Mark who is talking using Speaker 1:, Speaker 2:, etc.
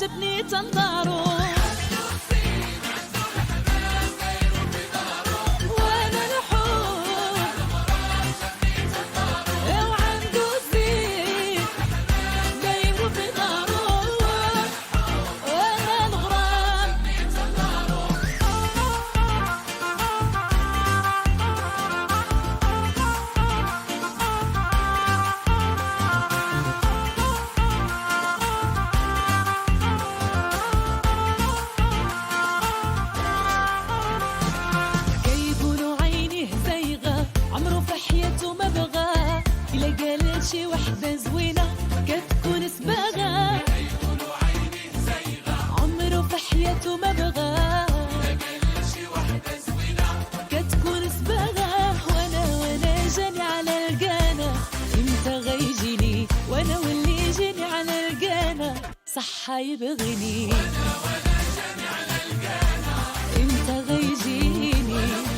Speaker 1: شبني تنظارو شي وحدة زوينة كتكون سباغة يقولوا عيني زيغة عمره في حياته ما بغى شي وحدة زوينة كتكون سباغة وانا جاني على القانا امتى غيجيني وانا واللي جاني على القانا صح يبغيني وانا جاني على القانا امتى غيجيني